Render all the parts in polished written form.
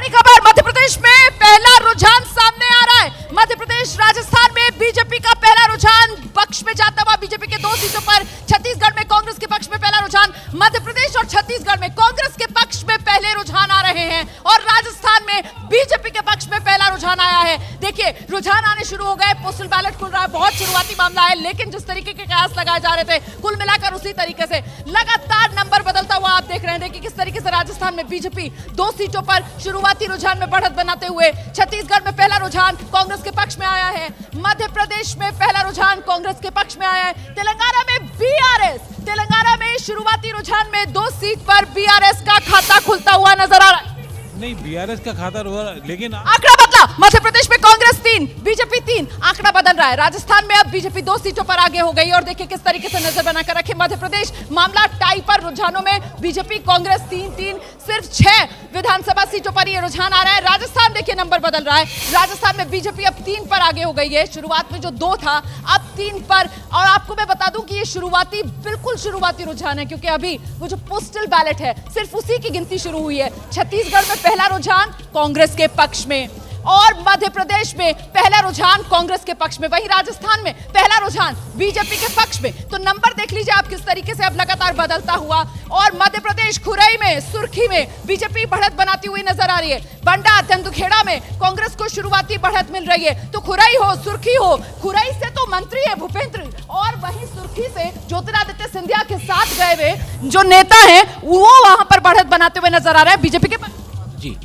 बड़ी खबर मध्य प्रदेश में पहला रुझान सामने आ रहा है। मध्य प्रदेश राजस्थान में बीजेपी का पहला रुझान पक्ष में जाता हुआ बीजेपी के 2 सीटों पर, छत्तीसगढ़ में कांग्रेस के पक्ष में पहला रुझान। मध्य प्रदेश और छत्तीसगढ़ में कांग्रेस के पक्ष में पहले रुझान आ रहे हैं और राजस्थान में बीजेपी के पक्ष में पहला रुझान आया है। देखिए रुझान आने शुरू हो गए, पोस्टल बैलेट खुल रहा है, बहुत शुरुआती मामला है, लेकिन जिस तरीके के कयास लगाए जा रहे थे कुल मिलाकर उसी तरीके से लगातार नंबर बदलता हुआ आप देख रहे हैं। देखिए किस तरीके से राजस्थान में बीजेपी 2 सीटों पर शुरुआती रुझान में बढ़त बनाते हुए, छत्तीसगढ़ में पहला रुझान कांग्रेस के पक्ष में आया है, मध्य प्रदेश में पहला रुझान कांग्रेस के पक्ष में आया है, तेलंगाना में बीआरएस, तेलंगाना में शुरुआती रुझान में 2 सीट पर बीआरएस का खाता खुलता हुआ नजर आ रहा है। नहीं, बीआरएस का खाता लेकिन आंकड़ा बदला, मध्य प्रदेश में कांग्रेस 3, बीजेपी 3, आंकड़ा बदल रहा है। राजस्थान में अब बीजेपी 2 सीटों पर आगे हो गई और देखिए किस तरीके से नजर बनाकर रखे मध्य प्रदेश मामला टाई पर, रुझानों में बीजेपी कांग्रेस 3-3, सिर्फ 6 विधानसभा सीटों पर ये रुझान आ रहा है। राजस्थान देखिए नंबर बदल रहा है, राजस्थान में बीजेपी अब 3 पर आगे हो गई है, शुरुआत में जो 2 था अब 3 पर। और आपको मैं बता दूं कि ये शुरुआती, बिल्कुल शुरुआती रुझान है, क्योंकि अभी वो जो पोस्टल बैलेट है सिर्फ उसी की गिनती शुरू हुई है। छत्तीसगढ़ में पहला रुझान कांग्रेस के पक्ष में और मध्य प्रदेश में पहला रुझान कांग्रेस के पक्ष में, वहीं राजस्थान में पहला रुझान बीजेपी के पक्ष में। तो नंबर देख लीजिए आप किस तरीके से अब लगातार बदलता हुआ। और मध्य प्रदेश खुरई में, सुर्खी में बीजेपी बढ़त बनाती हुई नजर आ रही है। बंडा, तेंदुखेड़ा में कांग्रेस को शुरुआती बढ़त मिल रही है। तो खुरई हो, सुर्खी हो, खुरई से तो मंत्री है भूपेंद्र, और वहीं सुर्खी से ज्योतिरादित्य सिंधिया के साथ गए हुए जो नेता है वो वहां पर बढ़त बनाते हुए नजर आ रहे हैं बीजेपी के पक्ष। जी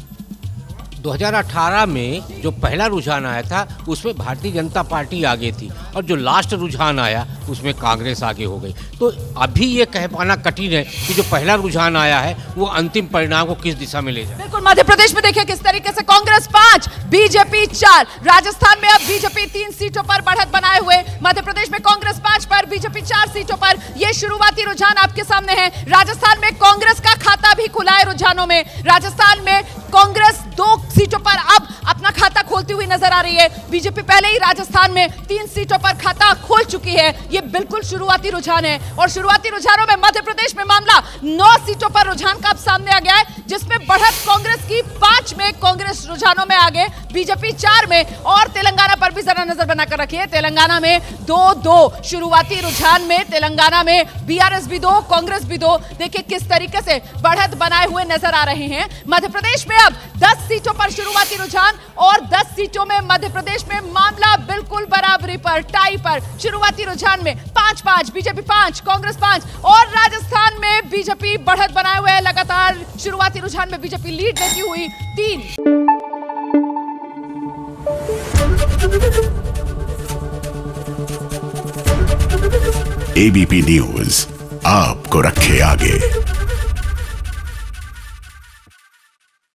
2018 में जो पहला रुझान आया था उसमें भारतीय जनता पार्टी आगे थी और जो लास्ट रुझान आया उसमें कांग्रेस आगे हो गई। तो अभी ये कह पाना कठिन है कि जो पहला रुझान आया है वो अंतिम परिणाम को किस दिशा में ले जाए। बिल्कुल, मध्य प्रदेश में देखिए किस तरीके से कांग्रेस 5, बीजेपी 4, राजस्थान में अब बीजेपी 3 सीटों पर बढ़त बनाए हुए, मध्य प्रदेश में कांग्रेस 5 पर, बीजेपी 4 सीटों पर। ये शुरुआती रुझान आपके सामने है। राजस्थान में कांग्रेस का खाता भी खुला है रुझानों में। राजस्थान में कांग्रेस 2 सीटों पर अब अपना खाता खोलती हुई नजर आ रही है। बीजेपी पहले ही राजस्थान में 3 सीटों पर खाता खोल चुकी है। ये बिल्कुल शुरुआती रुझान है और शुरुआती रुझानों में मध्य प्रदेश में मामला 9 सीटों पर रुझान का अब सामने आ गया है, जिसमें बढ़त कांग्रेस की 5 में, कांग्रेस रुझानों में आगे, बीजेपी 4 में। और तेलंगाना पर भी जरा नजर बनाकर रखिए, तेलंगाना में 2-2 शुरुआती रुझान में, तेलंगाना में बीआरएस भी 2, कांग्रेस भी 2। देखिए किस तरीके से बढ़त बनाए हुए नजर आ रहे हैं। मध्य प्रदेश में अब 10 सीटों पर शुरुआती रुझान और 10 सीटों में मध्य प्रदेश में मामला बिल्कुल बराबरी पर, टाई पर। शुरुआती रुझान में 5-5, बीजेपी 5, कांग्रेस 5 और राजस्थान में बीजेपी बढ़त बनाए हुए है लगातार। शुरुआती रुझान में बीजेपी लीड लेती हुई 3। एबीपी न्यूज आपको रखे आगे।